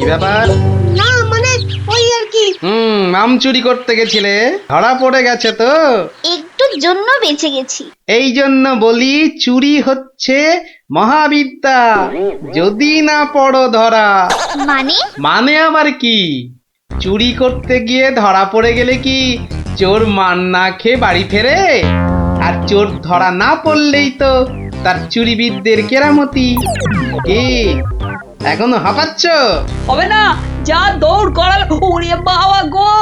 ব্যাপার? না মানে ওই আর কি। আম চুরি করতে গেছিলে, ধরা পড়ে গেছে তো? একটুর জন্য বেঁচে গেছি। এই জন্য বলি চুরি হচ্ছে মহাবিদ্যা, যদি না পড়ো ধরা। মানে? মানে আবার কি? চুরি করতে গিয়ে ধরা পড়ে গেলে কি চোর মান না খেয়ে বাড়ি ফেরে? আর চোর ধরা না পড়লেই তো তার চুরিবিদদের কেরামতি। কি এখনো হাঁপাচ্ছ? হবে না, যা দৌড় করাল, ওরে বাবা গো,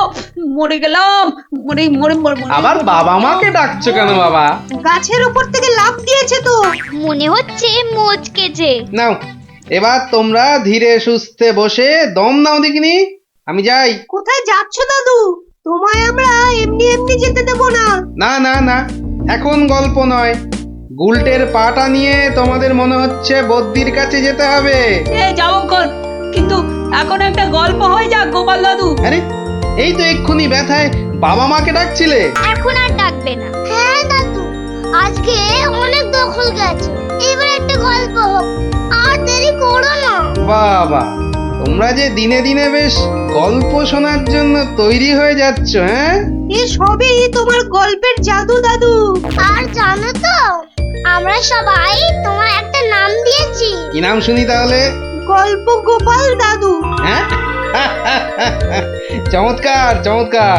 মরে গেলাম, মরে মরে মরে মরে। আবার বাবা মাকে ডাকছো কেন বাবা? গাছের উপর থেকে লাফ দিয়েছে তো। মনে হচ্ছে মোচকেছে। নাও এবার তোমরা ধীরে সুস্থে বসে দম নাও দেখিনি। আমি যাই। কোথায় যাচ্ছ দাদু? তোমায় আমরা এমনি এমনি যেতে দেবো না। না না না, এখন গল্প নয়। গুলটের পাটা নিয়ে তোমাদের মনে হচ্ছে বদ্যির কাছে যেতে হবে। যাবো কর, কিন্তু এখন একটা গল্প হয়ে যাক গোপাল দাদু। আরে এই তো এক্ষুনি ব্যথায় বাবা মাকে ডাকছিলে। এখন আর ডাকবে না। হ্যাঁ দাদু, আজকে অনেক দখল গেছে, এবার একটা গল্প হোক, আর দেরি করো না। বাবা, তোমরা যে দিনে দিনে বেশ গল্প শোনার জন্য তৈরি হয়ে যাচ্ছ। হ্যাঁ, এ সবই তোমার গল্পের জাদু দাদু। আর জানো তো, আমরা সবাই তোমার একটা নাম দিয়েছি। কি নাম শুনি তাহলে? গল্প গোপাল দাদু। হ্যাঁ চমৎকার চমৎকার।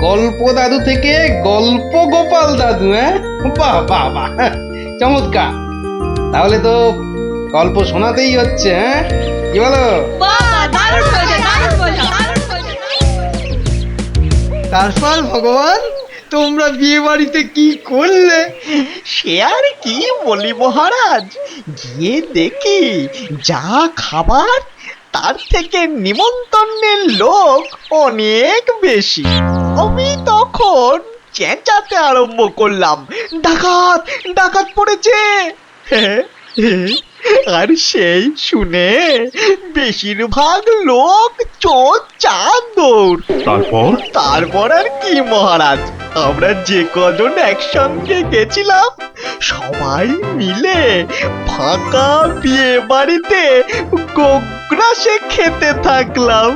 গল্প দাদু থেকে গল্প গোপাল দাদু। হ্যাঁ, বাহ বাহ বাহ, চমৎকার। তাহলে তো গল্প শোনাতেই হচ্ছে। হ্যাঁ, কি বলো? বাহ, দারুণ হয়েছে, দারুণ হয়েছে, দারুণ হয়েছে। তারপর ভগবান, তোমরা বিয়ে বাড়িতে কি করলে? সে আর কি বলি মহারাজ, গিয়ে দেখি যা খাবার তার থেকে নিমন্ত্রণের লোক অনেক বেশি। আমি তখন চেঁচাতে আরম্ভ করলাম, ডাকাত ডাকাত পড়েছে। আর সেই শুনে বেশিরভাগ লোক চোর চাঁদ দৌড়। তারপর আর কি মহারাজ, আমরা যে কজন একসঙ্গে গেছিলাম সবাই মিলে ফাঁকা বিয়ে বাড়িতে গোগ্রাসে খেতে থাকলাম।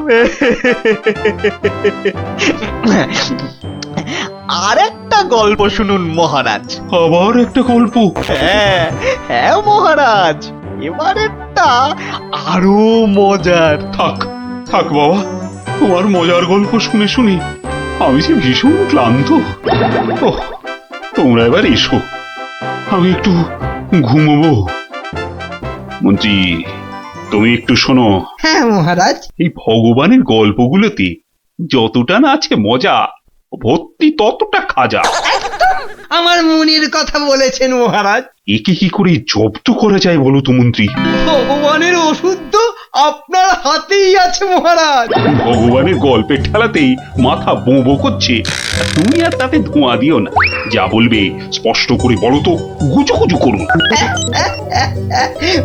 আর একটা গল্প শুনুন মহারাজ। আবার একটা গল্প? হ্যাঁ হ্যাঁ মহারাজ, এবারেরটা আরো মজার। থাক থাক বাবা, তোমার মজার গল্প শুনে শুনে আমি যে ভীষণ ক্লান্ত। ওহ, তোমরা এবার এসো, আমি একটু ঘুমোবো। মন্ত্রী, তুমি একটু শোনো। হ্যাঁ মহারাজ। এই ভগবানের গল্পগুলোতে যতটা না আছে মজা, ভর্তি ততটা খাজা। আমার মনির কথা বলেছেন মহারাজ। একে কি করে জব্দ করা যায় বলো তো মন্ত্রী? ভগবানের ওষুধ তো আপনার হাতেই আছে মহারাজ। ভগবানের গল্পের ঠেলাতেই মাথা বো বো করছে, আর তুমি আর তাতে ধোঁয়া দিও না। যা বলবে স্পষ্ট করে বলো তো, গুজু গুজু করুন।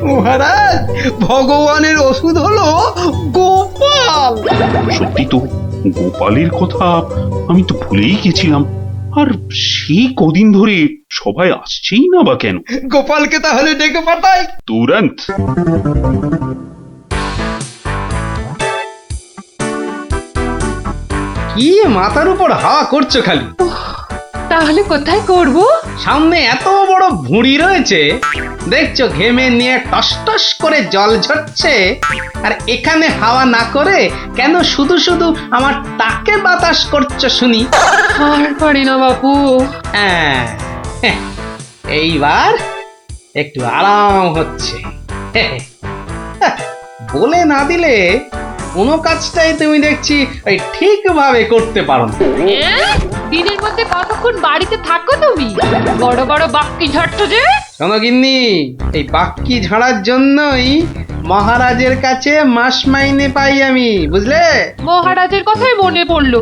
মহারাজ, ভগবানের ওষুধ হলো গোপাল। সত্যি তো, গোপালের কথা আমি তো ভুলেই গেছিলাম। আর সেই কদিন ধরে সবাই আসছেই না বা কেন? গোপালকে তাহলে ডেকে পাঠাই। তুরন্ত। কি মাথার উপর হাওয়া করছো খালি? তাহলে কোথায় করব? সামনে এত বড় ভুঁড়ি রয়েছে, দেখছো ঘেমে নিয়ে টস টস করে জল ঝরছে, আর এখানে হাওয়া না করে কেন শুধু শুধু আমার টাকে বাতাস করছো শুনি? আর পারি না বাপু। হ্যাঁ, এইবার একটু আরাম হচ্ছে। বলে না দিলে কোনো কাজটাই তুমি দেখছি ওই ঠিকভাবে করতে পারো না। দিনের মধ্যে কতক্ষণ বাড়িতে থাকো তুমি? বড় বড় বাক্কি ঝাড়ছো যে। শোনো গিন্নি, এই বাক্কি ঝাড়ার জন্যই মহারাজের কাছে মাস মাইনে পাই আমি, বুঝলে? মহারাজের কথাই মনে পড়লো,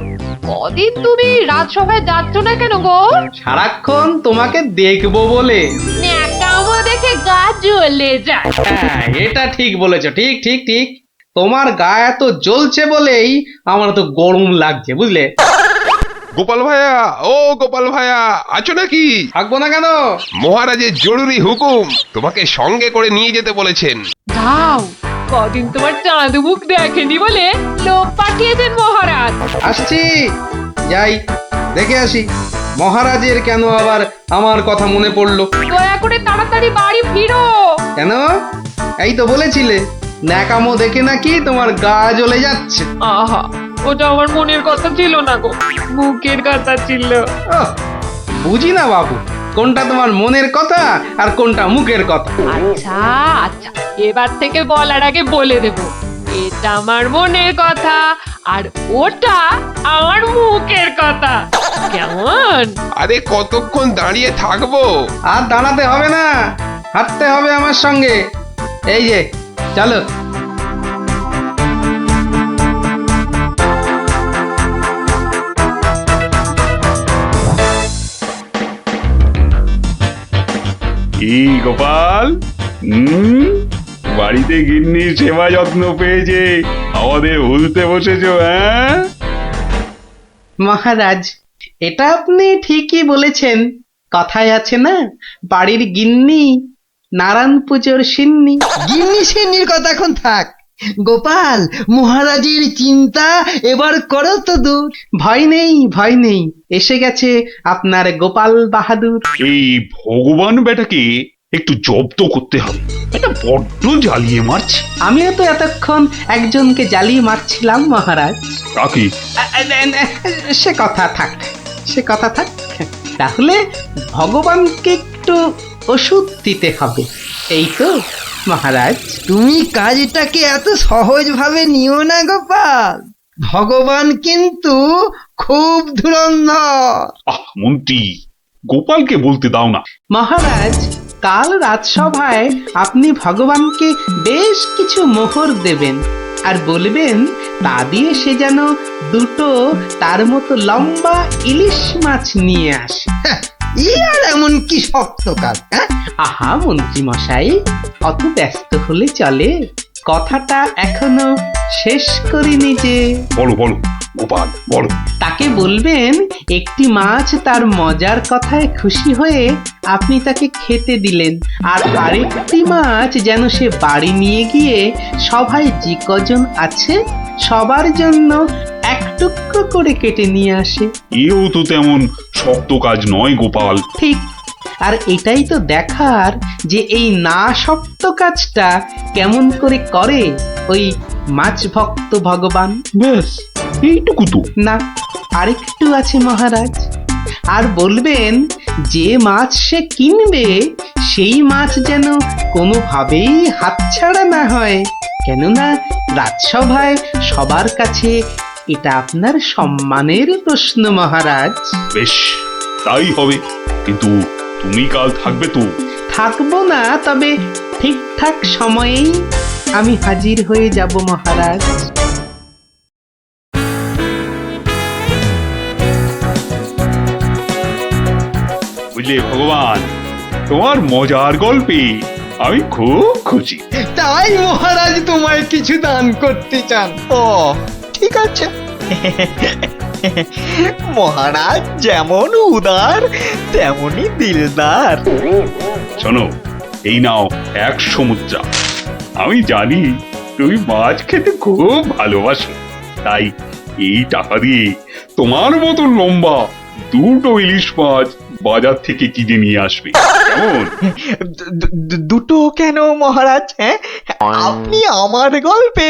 কদিন তুমি রাজসভায় যাচ্ছ না কেন গো? সারাক্ষণ তোমাকে দেখবো বলে। ন্যাকামো দেখে গা জ্বলে যায়। হ্যাঁ, এটা ঠিক বলেছো, ঠিক ঠিক ঠিক। তোমার গা এত জ্বলছে বলেই আমার তো গরম লাগছে, বুঝলে? গোপাল ভাইয়া, ও গোপাল ভাইয়া, আছো নাকি? থাকবো না কেন? মহারাজের জরুরি হুকুম, তোমাকে সঙ্গে করে নিয়ে যেতে বলেছেন। যাও, কদিন তোমার চাঁদ মুখ দেখেনি বলে লোক পাঠিয়েছেন মহারাজ। আসছি, যাই দেখে আসি মহারাজের কেন আবার আমার কথা মনে পড়লো। দয়া করে তাড়াতাড়ি বাড়ি ফিরো। কেন? এই তো বলেছিলে ন্যাকামো দেখে নাকি তোমার গা জ্বলে যাচ্ছে। আহা, ওটা আমার মনের কথা ছিল না গো, মুখের কথা ছিল। ওহ, বুঝি না বাবু, কোনটা তোমার মনের কথা আর কোনটা মুখের কথা। আচ্ছা আচ্ছা, এবার থেকে বলার আগে বলে দেব, এটা আমার মনের কথা আর ওটা আমার মুখের কথা। কেমন? আরে কতক্ষণ দাঁড়িয়ে থাকবো? আর দাঁড়াতে হবে না, হাঁটতে হবে আমার সঙ্গে। এই যে চলো। কি গোপাল, বাড়িতে গিন্নির সেবা যত্ন পেয়েছে আমাদের ভুলতে বসেছো? হ্যাঁ মহারাজ, এটা আপনি ঠিকই বলেছেন। কথায় আছে না, বাড়ির গিন্নি নারায়ণ পুজোর সিন্নি। গিন্নি সিন্নির কথা এখন থাক। গোপাল, মহারাজের চিন্তা এবার করো তো দূর। ভয় নেই, ভয় নেই, এসে গেছে আপনার গোপাল বাহাদুর। এই ভগবান বেটাকে একটু জব্দ করতে হবে, এটা বড্ড জ্বালিয়ে মারছে। আমিও তো এতক্ষণ একজনকে জ্বালিয়ে মারছিলাম মহারাজ। কাকে? সে কথা থাক, সে কথা থাক। তাহলে ভগবানকে একটু ওষুধ দিতে হবে, এই তো মহারাজ। তুমি কাজটাকে এত সহজভাবে নিও না গোপাল, ভগবান কিন্তু খুব ধুরন্ধর। মন্ত্রী, গোপালকে বলতে দাও না। মহারাজ, কাল রাজসভায় আপনি ভগবানকে বেশ কিছু মোহর দেবেন আর বলবেন তা দিয়ে সে যেন দুটো তার মতো লম্বা ইলিশ মাছ নিয়ে আসে। ই আর এমন কি শক্ত কাজ? হ্যাঁ, আহা মন্ত্রী মশাই, অত ব্যস্ত হলে চলে? কথাটা এখনো শেষ করিনি যে। বলো বলো গোপাল, বলো। তাকে বলবেন একটি মাছ তার মজার কথায় খুশি হয়ে আপনি তাকে খেতে দিলেন, আর আরেকটি মাছ যেন সে বাড়ি নিয়ে গিয়ে সবাই যে কজন আছে সবার জন্য এক টুকরো করে কেটে নিয়ে আসে। এও তো তেমন শক্ত কাজ নয় গোপাল। ঠিক, আর এটাই তো দেখার যে এই না শক্ত কাজটা কেমন করে করে ওই মাছ ভক্ত ভগবান। ব্যাস এইটুকু তো? না, আরেকটু আছে মহারাজ। আর বলবেন যে মাছ সে কিনবে সেই মাছ যেন কোনোভাবেই হাতছাড়া না হয়, কেননা রাজসভায় সবার কাছে এটা আপনার সম্মানের প্রশ্ন মহারাজ। বেশ, তাই হবে, কিন্তু তুমি কাল থাকবে তো? থাকবো না, তবে ঠিকঠাক সময়েই আমি হাজির হয়ে যাব মহারাজ। বুঝলে ভগবান, তোমার মজার গল্পে আমি খুব খুশি। তাই মহারাজ তোমায় কিছু দান করতে চান। ও ঠিক আছে। মহারাজ যেমন উদার তেমনি দিলদার। শোনো, এই নাও 100 মুদ্রা। আমি জানি তুমি মাছ খেতে খুব ভালোবাসো, তাই এই টাকা দিয়ে তোমার মতো লম্বা দুটো ইলিশ মাছ বাজার থেকে কিনে নিয়ে আসবে, কেমন? দুটো কেন মহারাজ? হ্যাঁ, আপনি আমার গল্পে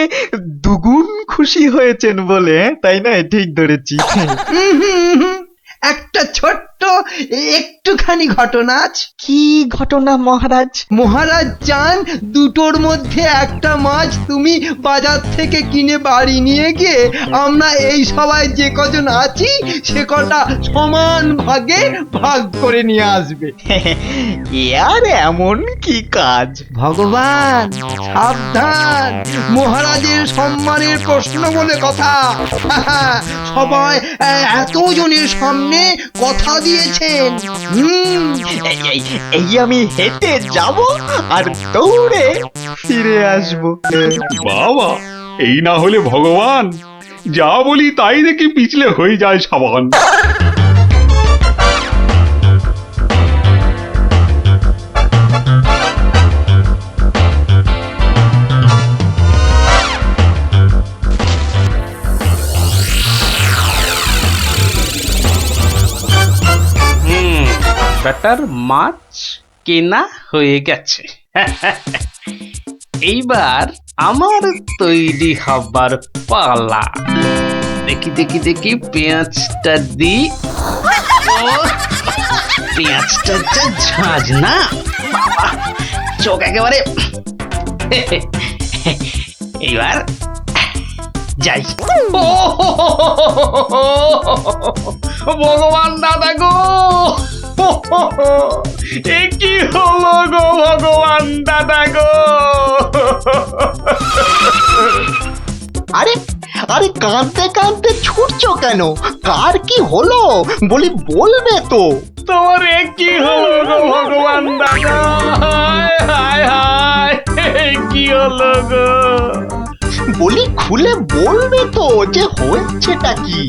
দুগুণ খুশি হয়েছেন বলে, তাই না? ঠিক ধরেছি। একটা ছোট্ট একটুখানি ঘটনা আছে। কি ঘটনা মহারাজ? মহারাজ চান দুটোর মধ্যে একটা মাছ তুমি বাজার থেকে কিনে বাড়ি নিয়ে গিয়ে আমরা এই সবাই যে কজন আছি সে কটা সমান ভাগে ভাগ করে নিয়ে আসবে। এ আর এমন কি কাজ? ভগবান সাবধান, মহারাজের সম্মানের প্রশ্ন বলে কথা। সবাই এতজনের সামনে কথা দিয়েছেন। এই আমি হেঁটে যাব আর দৌড়ে ফিরে আসবো। বাবা, এই না হলে ভগবান, যা বলি তাই দেখি পিছলে হয়ে যায় সাবান। বেটার মাছ কেনা হয়ে গেছে। এইবার আমার তৈরি হবার পালা। দেখি দেখি দেখি পেঁয়াজটা দি। পেঁয়াজটা যা ঝাঁজ না বাবা, চোখ একেবারে। এইবার যাই। ভগবান দাদা গো, এ কি হলো গো ভগবান দাদা গো। আরে আরে কাঁদতে কাঁদতে ছুটছো কেন? কার কি হলো বলি, বলবে তো? তোমার এ কি হলো গো ভগবান দাদা, হায় হায় হায়, এ কি হলো গো। বলি খুলে বলবে তো যে হয়েছেটা কি?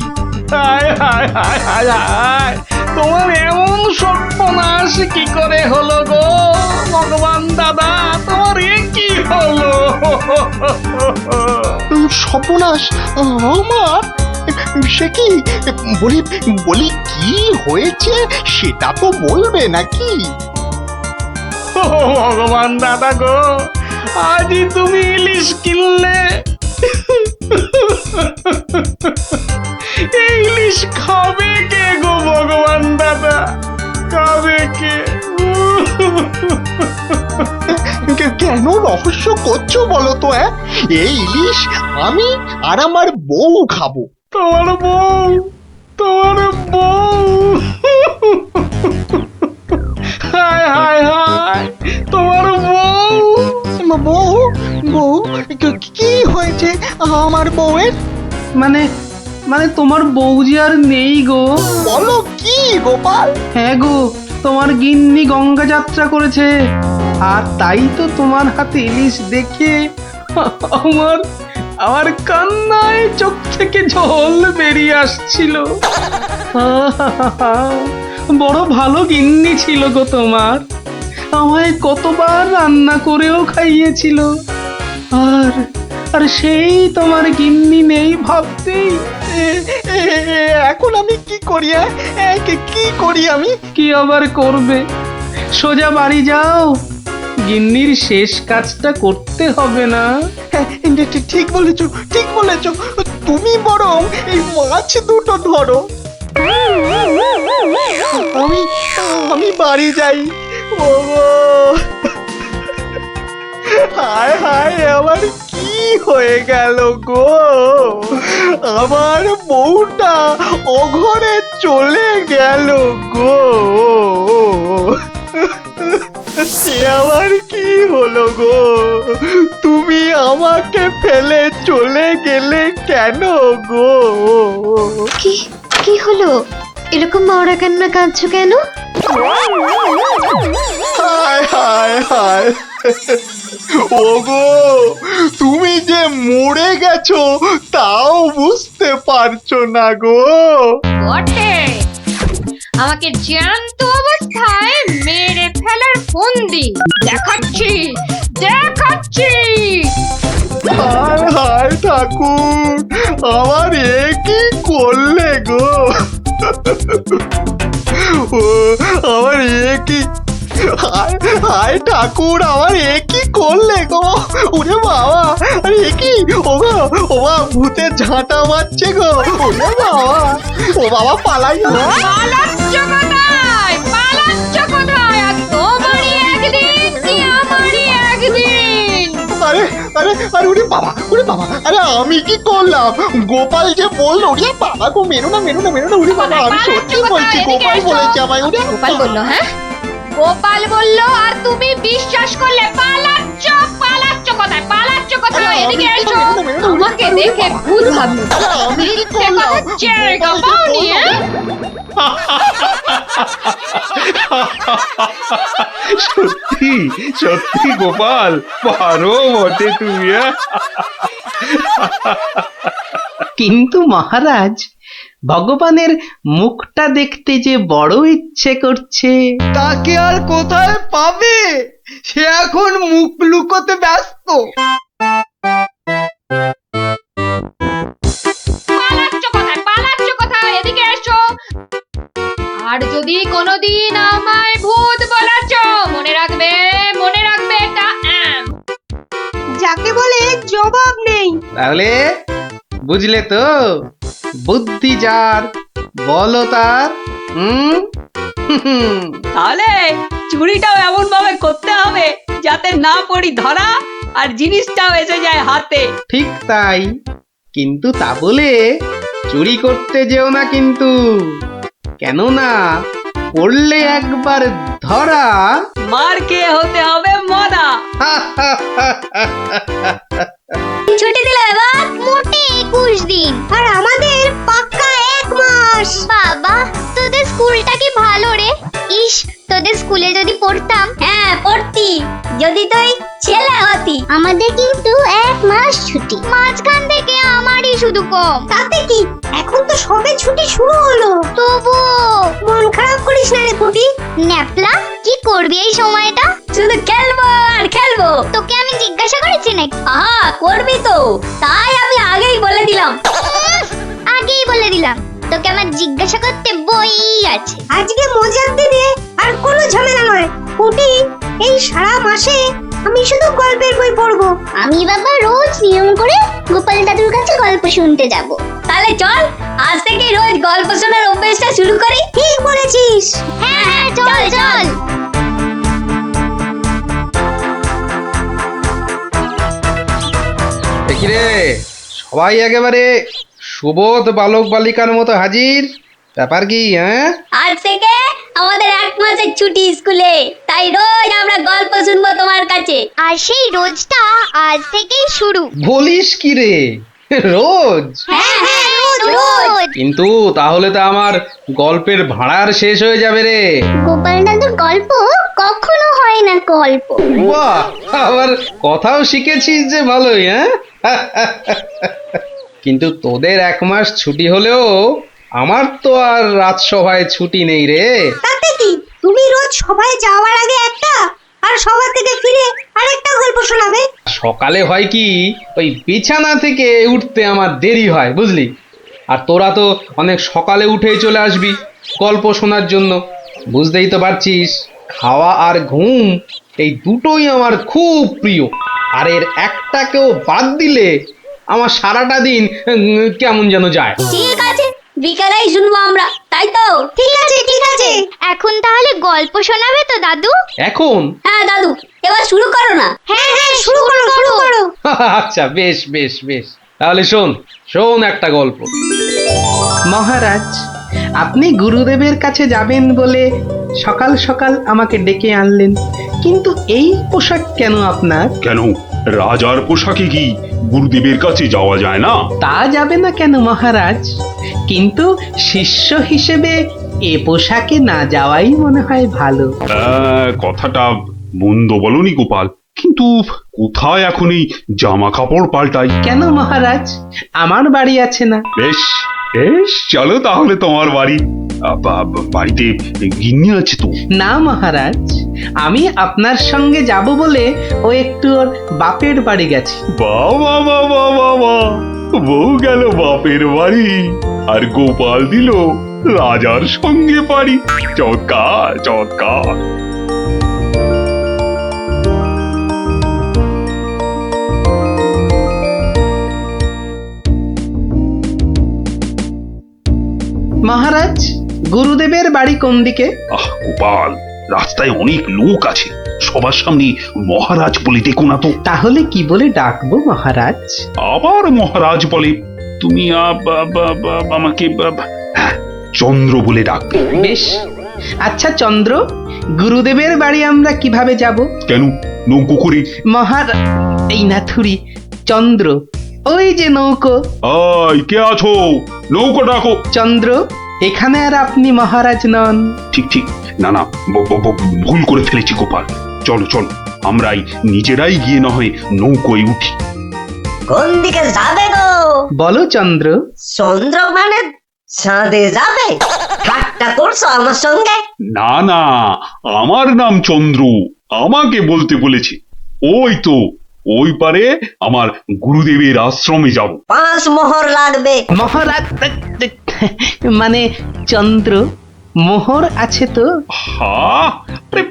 হায় হায় হায় হায় হায়, তোমার এমন সর্বনাশ কি করে হলো গো ভগবান দাদা, তোমার এ কি হলো। সর্বনাশ আমার? সে কি? বলি বলি কি হয়েছে সেটা তো বলবে নাকি? ও ভগবান দাদা গো, আজই তুমি ইলিশ কিনলে। এই ইলিশ খাবে কে গো ভগবান দাদা, খাবে কে? কেন রহস্য করছো বলো তো? এই ইলিশ আমি আর আমার বউ খাবো। তোমার বউ, তোমার বউ, হায় হায় হায়, তোমার বউ। বউ বউ কি হয়েছে আমার বউয়ের? মানে মানে তোমার বউ যে আর নেই গো। বলো কি গোপাল? হ্যাঁ গো, তোমার গিন্নি গঙ্গা যাত্রা করেছে, আর তাই তো তোমার হাতে ইলিশ দেখে আমার আমার কান্নায় চোখ থেকে জল বেরিয়ে আসছিল। বড় ভালো গিন্নি ছিল গো তোমার, আমায় কতবার রান্না করেও খাইয়েছিল। আর আর সেই তোমার গিন্নি নেই ভাবতেই এখন আমি কি করি? কি করি আমি? কি আবার করবে, সোজা বাড়ি যাও, গিন্নির শেষ কাজটা করতে হবে না। ঠিক বলেছো, ঠিক বলেছো। তুমি বরং এই মাছ দুটো ধরো, আমি আমি বাড়ি যাই। ওগো হায় হায়, আমার কি হয়ে গেল গো? আমার বউটা অঘরে চলে গেল গো। সে আবার কি হলো গো? তুমি আমাকে ফেলে চলে গেলে কেন গো? কি কি হলো? এরকম মরা কান্না কাঁদছো কেন? হায় হায় হায়, ওগো তুমি যে মরে গেছো তাও বুঝতে পারছো না গো। বটে, আমাকে জ্যান্ত অবস্থায় মেরে ফেলার ফন্দি দেখাচ্ছি দেখাচ্ছি। হায় হায় ঠাকুর, আমার এ কি করলে গো? ও আমার এ কি, হায় হায় ঠাকুর, আমার এ কি করলে গো? ওরে বাবা, আরে এ কি? ও গো, ও বাবা, ভূতে ঝাঁটা মারছে গো। ওরে বাবা, ও বাবা পালাই। পালাচ্ছ কোথায়? পালাচ্ছ কোথায়? আর তোমারই একদিন কি আমারই একদিন। আরে আরে আরে, ওরে বাবা, ওরে বাবা, আরে আমি কি করলাম? গোপাল যে বললো, ওরে বাবা গো, মেরো না মেরো না মেরো না, ওরে বাবা, আমি সত্যি বলছি, গোপাল বলেছে আমায়। ওরে গোপাল বললো? হ্যাঁ, গোপাল বললো আর তুমি বিশ্বাস করলে? পালাচ্ছ পালাচ্ছ কোথায়? পালাচ্ছ কোথায়? এদিকে এসো, আমাকে দেখে ভূত ভাবলো। আমি কি মিথ্যে করলাম? কথা জায়গা পাওনি? সত্যি সত্যি গোপাল, পারো বটে তুমি। কিন্তু মহারাজ, ভগবানের মুখটা দেখতে যে বড় ইচ্ছে করছে। তাকে আর কোথায় পাবে? সে এখন মুখ লুকোতে ব্যস্ত। পালাচ্ছ কোথায়? পালাচ্ছ কোথায়? এদিকে এসো, আর যদি কোনোদিন আমায় ভূত বলেছ, মনে রাখবে এটা যাকে বলে জবাব নেই। তাহলে বুঝলে তো, বুদ্ধি যার বলো তার। তাহলে চুরিটাও এমন ভাবে করতে হবে যাতে না পড়ি ধরা আর জিনিসটাও এসে যায় হাতে। ঠিক তাই, কিন্তু তা বলে চুরি করতে যেও না কিন্তু, কেননা পড়লে একবার ধরা। মার খেয়ে হতে হবে মরা। ছুটি দিলে এবার মোটে 21 দিন, আর আমাদের পাক্কা 1 মাস। বাবা তোদের স্কুলটা কি ভালো রে। ইস, তোদের স্কুলে যদি পড়তাম। হ্যাঁ পড়তি, যদি তুই ছেলে হতি। আমাদের কিন্তু 1 মাস ছুটি, মাঝখান থেকে আমারই শুধু কম। তাতে কি, এখন তো সবে ছুটি শুরু হলো। তবু মন খারাপ করিস না রে পুটি। ন্যাপলা, কি করবি এই সময়টা? শুধু খেলবো আর খেলবো। তোকে আমি জিজ্ঞাসা করেছি নাকি? আহা, করবি তো, তাই আমি আগেই বলে দিলাম। আগেই বলে দিলাম, তোকে আমার জিজ্ঞাসা করতে বই আছে। আজকে মজার দিনে আর কোনো ঝামেলা নয় পুটি। এই সারা মাসে আমি শুধু গল্পের বই পড়বো। আমি বাবা রোজ নিয়ম করে গোপাল দাদুর কাছে গল্প শুনতে যাব। তাহলে চল আজ থেকে রোজ গল্প শোনার অভ্যাসটা শুরু করি। ঠিক বলেছিস। হ্যাঁ হ্যাঁ, চল চল। দেখি রে, সবাই একেবারে সুবোধ বালক বালিকার মতো হাজির। ব্যাপার কি? হ্যাঁ, আজ থেকে আমাদের 1 মাসের ছুটি স্কুলে, তাই রোজ আমরা গল্প শুনবো তোমার কাছে। আর সেই রোজটা আজ থেকেই শুরু। বলিস কি রে, রোজ? হ্যাঁ হ্যাঁ, রোজ। কিন্তু তাহলে তো আমার গল্পের ভাড়ার শেষ হয়ে যাবে রে। গোপাল দাদুর গল্প কখনো হয় না গল্প। বাহ, আবার কথাও শিখেছিস যে ভালোই। হ্যাঁ, কিন্তু তোদের 1 মাস ছুটি হলেও আমার তো আর রাজসভায় ছুটি নেই রে। তাতে কি, তুমি রোজ সবাই যাওয়ার আগে একটা, আর সভা থেকে ফিরে আরেকটা গল্প শোনাবে। সকালে হয় কি, ওই বিছানা থেকে উঠতে আমার দেরি হয় বুঝলি, আর তোরা তো অনেক সকালে উঠেই চলে আসবি গল্প শোনার জন্য। বুঝতেই তো পারছিস, খাওয়া আর ঘুম এই দুটোই আমার খুব প্রিয়, আর এর একটাকেও বাদ দিলে আমার সারাটা দিন কেমন যেন যায়। ঠিক আছে, বিকালেই শুনবো আমরা, তাই তো? ঠিক আছে ঠিক আছে। এখন তাহলে গল্প শোনাবে তো দাদু? এখন? হ্যাঁ দাদু, এবার শুরু করো না। হ্যাঁ হ্যাঁ, শুরু করো শুরু করো। আচ্ছা, বেশ বেশ বেশ, তাহলে শোন শোন একটা গল্প। মহারাজ, আপনি গুরুদেবের কাছে যাবেন বলে সকাল সকাল আমাকে ডেকে আনলেন, কিন্তু এই পোশাক কেন আপনার? কেন, রাজার পোশাকে কি গুরুদেবের কাছে যাওয়া যায় না? তা যাবে না কেন মহারাজ, কিন্তু শিষ্য হিসেবে এ পোশাকে না যাওয়াই মনে হয় ভালো। কথাটা মন্দ বলনি গোপাল, কিন্তু কোথায় এখন এই জামা কাপড় পাল্টাই? কেন মহারাজ, আমার বাড়ি আছে না? বেশ বেশ, চলো তাহলে তোমার বাড়ি। বাড়িতে গিন্নি আছে তো? না মহারাজ, আমি আপনার সঙ্গে যাব বলে ও একটু ওর বাপের বাড়ি গেছে। বাবা বাবা বাবা, বউ গেল বাপের বাড়ি আর গোপাল দিল রাজার সঙ্গে বাড়ি। চমৎকার চমৎকার। মহারাজ, গুরুদেবের বাড়ি কোন দিকে? আহ গোপাল, রাস্তায় অনেক লোক আছে, সবার সামনে মহারাজ বলে ডেকো না তো। তাহলে কি বলে ডাকবো মহারাজ? আবার মহারাজ বলে? তুমি আমাকে হ্যাঁ, চন্দ্র বলে ডাকবে। বেশ, আচ্ছা চন্দ্র, গুরুদেবের বাড়ি আমরা কিভাবে যাব? কেন, নৌকো করে? মহারাজ, এই না থুরি, চন্দ্র, ওই যে নৌকো। আয়, কে আছো? নৌকো ডাকো। চন্দ্র, এখানে আর আপনি মহারাজ নন। ঠিক ঠিক, না না, ভুল করে ফেলেছি গোপাল। চলো চলো, আমরাই নিজেরাই গিয়ে না হয় নৌকোয় উঠি। কোন দিকে যাবে গো? বলো চন্দ্র। চন্দ্র মানে চাঁদে যাবে? ঠাট্টা করছো আমার সঙ্গে? না না, আমার নাম চন্দ্র, আমাকে বলতে বলেছে। ওই তো ওই পারে আমার গুরুদেবের আশ্রমে যাব। 5 মোহর লাগবে। মহারাজ মানে চন্দ্র, মোহর আছে তো? হা আরে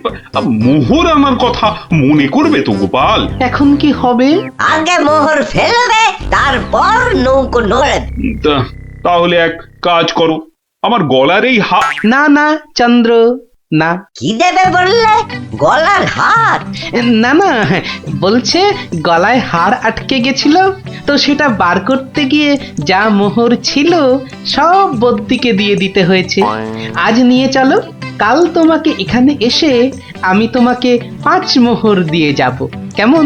মোহর আনার কথা মনে করবে তো গোপাল? এখন কি হবে? আগে মোহর ফেলবে, তারপর নৌকো নড়ে। তাহলে এক কাজ করো, আমার গলার এই না না চন্দ্র, না। কি দেবে বললে? গলার হার? না না, বলছে গলায় হার আটকে গেছিল, তো সেটা বার করতে গিয়ে যা মোহর ছিল সব বদ্যিকে দিয়ে দিতে হয়েছে। আজ নিয়ে চলো, কাল তোমাকে এখানে এসে আমি তোমাকে 5 মোহর দিয়ে যাব, কেমন?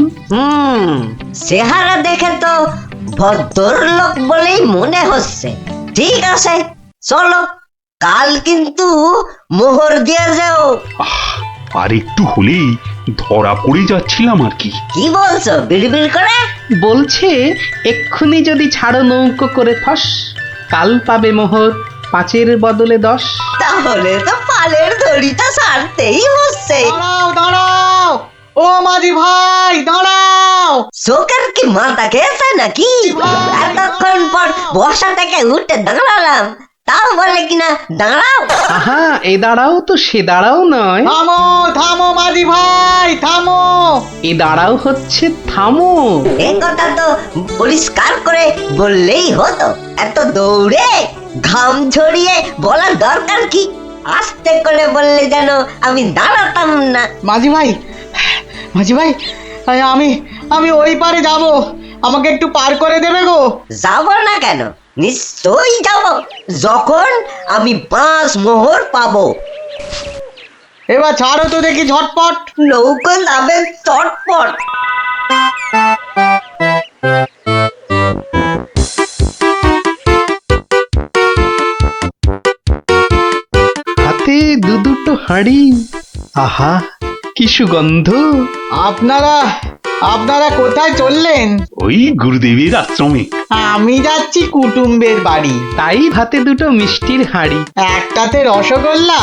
চেহারা দেখে তো ভদ্রলোক বলেই মনে হচ্ছে। ঠিক আছে, চলো, কাল কিন্তু মোহর দিয়ে যাও। আর একটু হলেই ধরা পড়ে যাচ্ছিলাম আর কি। কি বলছো বিড়বিড় করে? বলছে এক্ষুনি যদি ছাড়ো নৌকো করে ফস, কাল পাবে মোহর 5-এর বদলে 10। তাহলে তো পালের দড়িটা ছাড়তেই হচ্ছে। দাঁড়াও দাঁড়াও, ও মাঝি ভাই দাঁড়াও। চোখের কি মাথা খেয়েছে নাকি? এতক্ষণ পর বসা থেকে উঠে দাঁড়ালাম, তাও বলে কিনা দাঁড়াও। আহা, এ দাঁড়াও তো সে দাঁড়াও নয়। থামো থামো মাঝি ভাই থামো। এ দাঁড়াও হচ্ছে থামো। এ কথা তো পরিষ্কার করে বললেই হতো। এত দৌড়ে ঘাম ঝরিয়ে বলার দরকার কি? আস্তে করে বললে যেন আমি দাঁড়াতাম না। মাঝি ভাই, মাঝি ভাই, আমি আমি ওই পারে যাব, আমাকে একটু পার করে দেবে গো? যাব না কেন? নিশ্চয়ই যাব, যখন আমি 5 মোহর পাবো। এবার ছাড়ো তো দেখি ঝটপট। নৌকো যাবে চটপট। হাতে দুটো হাঁড়ি, আহা কি সুগন্ধ। আপনারা আপনারা কোথায় চললেন? ওই গুরুদেবের আশ্রমে। আমি যাচ্ছি কুটুম্বের বাড়ি। তাই ভাতে দুটো মিষ্টির হাঁড়ি। একটাতে রসগোল্লা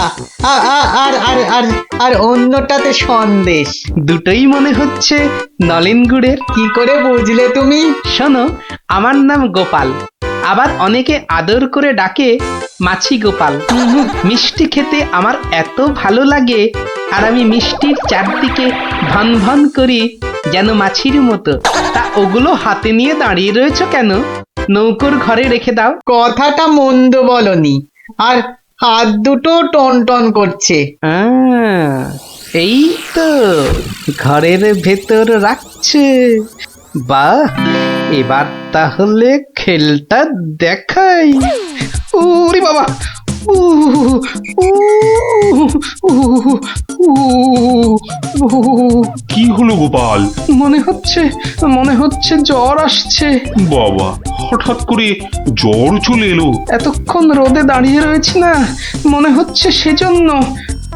আর আর আর আর অন্যটাতে সন্দেশ। দুটোই মনে হচ্ছে নলেন গুড়ের। কি করে বুঝলে তুমি? শোনো, আমার নাম গোপাল, আবার অনেকে আদর করে ডাকে মাছি গোপাল। মিষ্টি খেতে আমার এত ভালো লাগে, আর আমি মিষ্টির চারদিকে ভন ভন করি যেন মাছির মতো। তা ওগুলো হাতে নিয়ে দাঁড়িয়ে রয়েছো কেন? নৌকোর ঘরে রেখে দাও। কথাটা মন্দ বলনি, আর হাত দুটো টন টন করছে। এই তো ঘরের ভেতর রাখছে। বাহ, এবার তাহলে খেলটা দেখাই। ওরে বাবা, কি হলো গোপাল? মনে হচ্ছে জ্বর আসছে। বাবা, হঠাৎ করে জ্বর চলে এলো? এতক্ষণ রোদে দাঁড়িয়ে রয়েছি না, মনে হচ্ছে সেজন্য।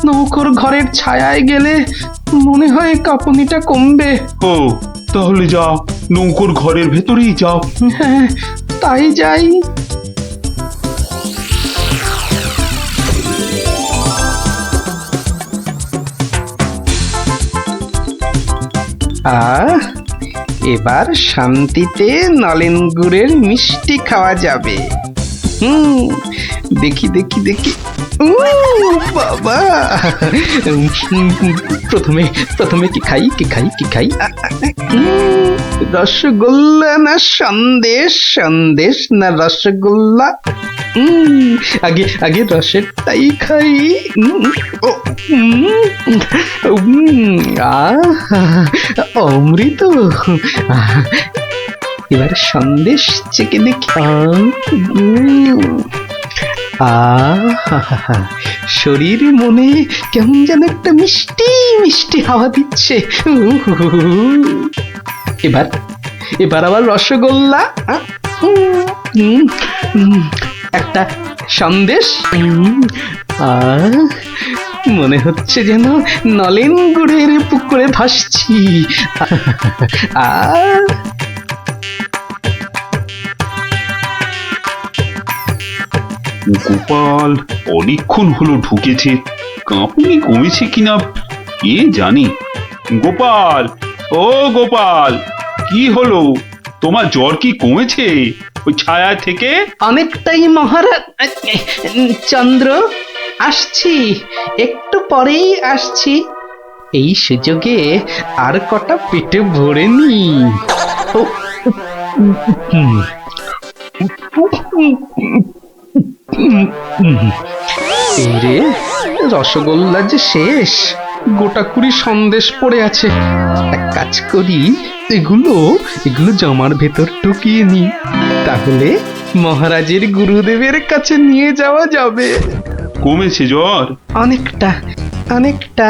নৌকোর ঘরের ছায়ায় গেলে মনে হয় কাঁপুনিটা কমবে। ও, তাহলে যাও, নৌকোর ঘরের ভেতরেই যাও। হ্যাঁ, তাই যাই। এবার শান্তিতে নলেন গুড়ের মিষ্টি খাওয়া যাবে। দেখি দেখি দেখি। বাবা, প্রথমে কি খাই কি খাই কি খাই? রসগোল্লা না সন্দেশ? সন্দেশ না রসগোল্লা? আগে আগে রসেরটাই খাই। অমৃত। এবার সন্দেশ চেকে দেখি। শরীর মনে কেমন যেন একটা মিষ্টি মিষ্টি হাওয়া দিচ্ছে। এবার আবার রসগোল্লা, একটা সন্দেশ। মনে হচ্ছে যেন নলেন গুড়ের পুকুরে ভাসছি। গোপাল অনেকক্ষণ হলো ঢুকেছে, কাঁপুনি কমেছে কিনা কে জানি। গোপাল, ও গোপাল, কি হলো? তোমার জ্বর কি কমেছে ওই ছায়া থেকে? অনেকটাই মহারাজ। চন্দ্র, আসছি, একটু পরেই আসছি। এই সুযোগে আর কটা পেটে ভরে নি। ও, এই রে, রসগোল্লা যে শেষ, গোটা কুড়ি সন্দেশ পড়ে আছে। এক কাজ করি, এগুলো এগুলো জামার ভেতর ঢুকিয়ে নি, তাহলে মহারাজের গুরুদেবের কাছে নিয়ে যাওয়া যাবে। কমেছে জ্বর? অনেকটা, অনেকটা।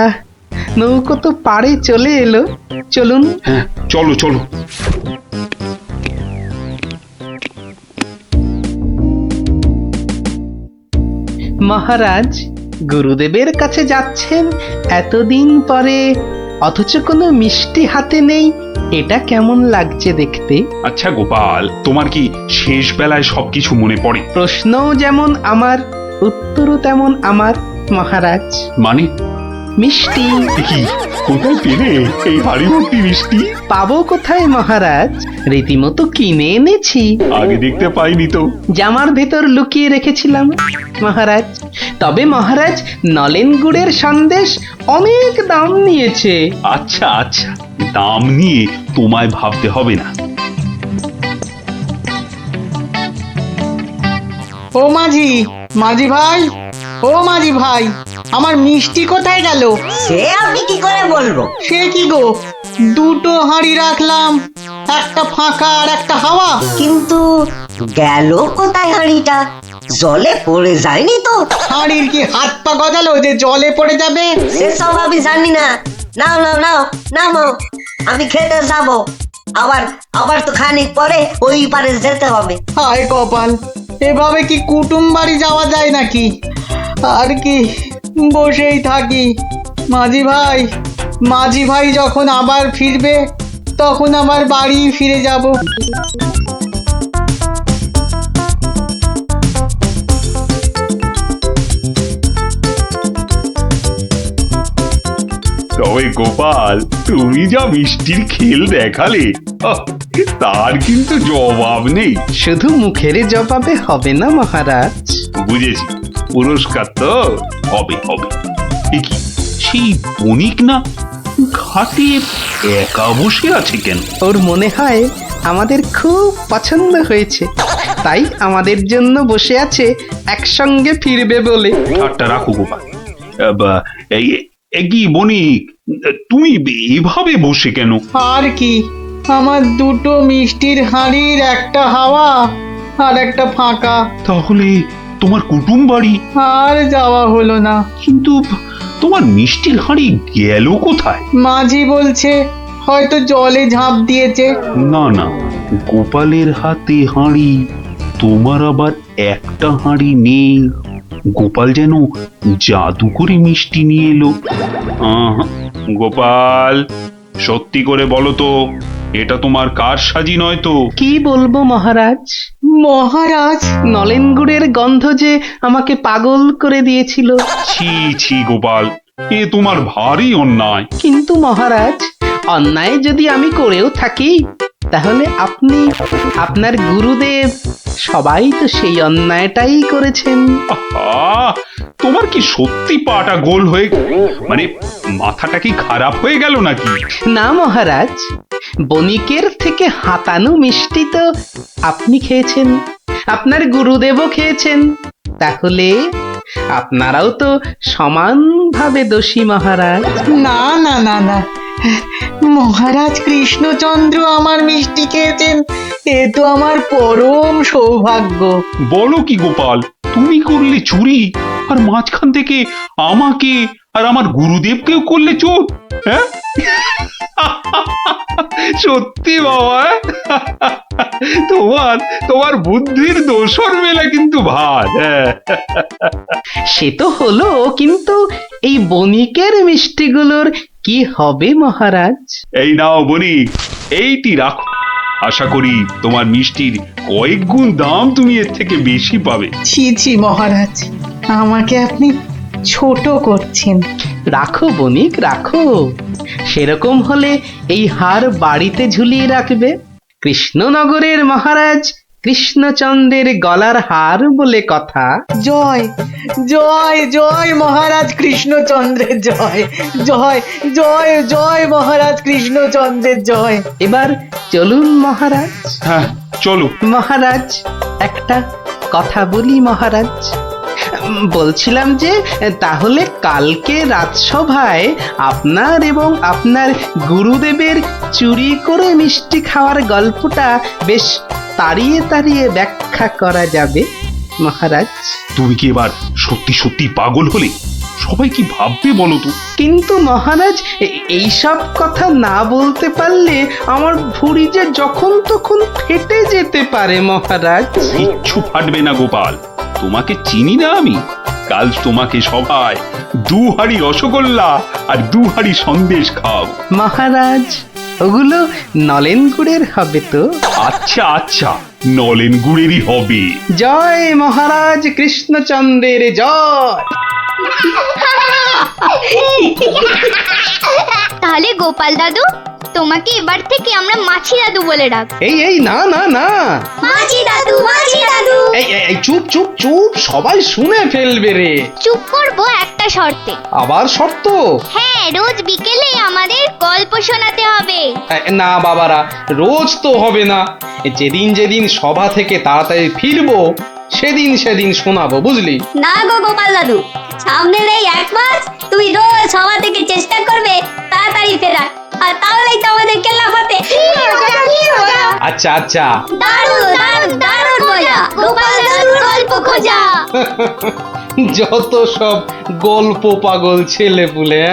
নৌকো তো পাড়ে চলে এলো, চলুন। হ্যাঁ, চলো চলো। মহারাজ, গুরুদেবের কাছে যাচ্ছেন এতদিন পরে, অথচ কোনো মিষ্টি হাতে নেই, এটা কেমন লাগছে দেখতে? আচ্ছা গোপাল, তোমার কি শেষ বেলায় সবকিছু মনে পড়ে? প্রশ্নও যেমন আমার, উত্তরও তেমন আমার মহারাজ। মানে? মিষ্টি কি কোথায় পেলে এই হাড়ি ভর্তি মিষ্টি? পাবো কোথায় মহারাজ, রীতিমতো কিনে এনেছি। আগে দেখতে পাইনি তো। জামার ভেতর লুকিয়ে রেখেছিলাম মহারাজ। তবে মহারাজ, নলেন গুড়ের সন্দেশ অনেক দাম নিয়েছে। আচ্ছা আচ্ছা, দাম নিয়ে তোমায় ভাবতে হবে না। ও মাঝি, মাঝি ভাই, ও মাঝি ভাই, আমার মিষ্টি কোথায় গেল? সে আমি কি করে বলবো? সে কি গো, দুটো হাঁড়ি রাখলাম, একটা ফাঁকা আর একটা হাওয়া। কিন্তু গেল কোথায় হাঁড়িটা? জলে পড়ে যায়নি তো? হাঁড়ির কি হাত পা গজালো যে জলে পড়ে যাবে? সেসব আমি জানি না। নাও নাও নাও নাও, আমি খেতে যাবো। আবার আবার তো খানিক পরে ওই পারে যেতে হবে। হায় কপাল, এভাবে কি কুটুম বাড়ি যাওয়া যায় নাকি? আর কি বসেই থাকি। মাঝি ভাই যখন আবার ফিরবে তখন আবার বাড়ি ফিরে যাব। তবে গোপাল, তুমি যা মিষ্টির খেল দেখালে, তার কিন্তু জবাব নেই। শুধু মুখের জবাবে হবে না মহারাজ। বুঝেছি, পুরস্কার তো হবে হবে। এ কি, সেই বণিক না ঘাটে একা বসে আছে কেন? ওর মনে হয় আমাদের খুব পছন্দ হয়েছে, তাই আমাদের জন্য বসে আছে, একসঙ্গে ফিরবে বলে। ঠাট্টা রাখো গোপাল। কি বণিক, তুমি এভাবে বসে কেন? আর কি, আমার দুটো মিষ্টির হাঁড়ির একটা হাওয়া আর একটা ফাঁকা। তাহলে তোমার কুটুম বাড়ি? আর যাওয়া হলো না। কিন্তু তোমার মিষ্টির হাঁড়ি গেল কোথায়? মাঝি বলছে হয়তো জলে ঝাঁপ দিয়েছে। না না, গোপালের হাতে হাঁড়ি, তোমার আবার একটা হাঁড়ি নেই। গোপাল যেন জাদু করে মিষ্টি নিয়ে এলো। গোপাল, সত্যি করে বলো তো, এটা তোমার কার সাজি নয় তো? কি বলবো মহারাজ? মহারাজ, নলেন গুড়ের গন্ধ যে আমাকে পাগল করে দিয়েছিল। ছি ছি গোপাল, এ তোমার ভারী অন্যায়। কিন্তু মহারাজ, অন্যায় যদি আমি করেও থাকি, তাহলে আপনি, আপনার গুরুদেব, সবাই তো সেই অন্যায়টাই করেছেন। তোমার কি সত্যি পাটা গোল হয়ে, মানে মাথাটা কি খারাপ হয়ে গেল নাকি? না মহারাজ, বণিকের থেকে হাতানো মিষ্টি তো আপনি খেয়েছেন, আপনার গুরুদেবও খেয়েছেন, তাহলে আপনারাও তো সমানভাবে দোষী মহারাজ। না না না না, মহারাজ কৃষ্ণচন্দ্র আমার মিষ্টি খেয়েছেন, এ তো আমার পরম সৌভাগ্য। বলো কি গোপাল, তুমি করলে চুরি, আর মাঝখান থেকে আমাকে আর আমার গুরুদেবকেও করলে চোর? হ্যাঁ, সত্যি বাবা, তোমার তোমার বুদ্ধির দোসর মেলা কিন্তু ভার। সে তো হলো, কিন্তু এই বণিকের মিষ্টিগুলোর কি হবে মহারাজ? এই নাও বণিক, এইটি রাখো। আশা করি তোমার মিষ্টির কয়েক গুণ দাম তুমি এর থেকে বেশি পাবে। ছি ছি মহারাজ, আমাকে আপনি ছোট করছেন। রাখো বণিক, রাখো। সেরকম হলে এই হার বাড়িতে ঝুলিয়ে রাখবে। কৃষ্ণনগরের মহারাজ কৃষ্ণচন্দ্রের গলার হার বলে কথা। জয় জয় জয় মহারাজ কৃষ্ণচন্দ্রের জয় জয় জয় জয় মহারাজ কৃষ্ণচন্দ্রের জয়। এবার চলুন মহারাজ। হ্যাঁ চলো। মহারাজ একটা কথা বলি মহারাজ, বলছিলাম যে তাহলে কালকে রাজসভায় আপনার এবং আপনার গুরুদেবের চুরি করে মিষ্টি খাওয়ার গল্পটা বেশ তাড়িয়ে তাড়িয়ে ব্যাখ্যা করা যাবে মহারাজ। তুমি কি এবার সত্যি সত্যি পাগল হলে? সবাই কি ভাববে বলো তো? কিন্তু মহারাজ এইসব কথা না বলতে পারলে আমার ভুঁড়ি যে যখন তখন ফেটে যেতে পারে মহারাজ। কিচ্ছু ফাটবে না গোপাল, তোমাকে চিনি না আমি? কাল তোমাকে সবাই 2 হাঁড়ি রসগোল্লা আর 2 হাঁড়ি সন্দেশ খাও। মহারাজ ওগুলো নলেন গুড়ের হবে তো? আচ্ছা আচ্ছা, নলেন গুড়েরই হবে। জয় মহারাজ কৃষ্ণচন্দ্রের জয়। তাহলে গোপাল দাদু, তোমাকে এবার থেকে আমরা মাছি দাদু বলে ডাক। এই এই না না না, মাছি দাদু, মাছি দাদু। এই চুপ চুপ চুপ, সবাই শুনে ফেলবে রে। চুপ করবো একটা শর্তে। আবার শর্ত? হ্যাঁ, রোজ বিকেলে আমাদের গল্প শোনাতে হবে। না বাবারা, রোজ তো হবে না, যেদিন যেদিন সভা থেকে তাড়াতাড়ি ফিরবো সেদিন সেদিন শোনাবো, বুঝলি? না গো গোপাল দাদু, সামনের এই 1 মাস তুমি রোজ সভা থেকে চেষ্টা করবে তাড়াতাড়ি ফেরার, আর তাহলেই তো আমাদের কেল্লাফাতে। আচ্ছা আচ্ছা, দারুণ দারুণ দারুণ মজা, গোপাল দাদুর গল্প খোঁজা। যত সব গল্প পাগল ছেলে পুলে।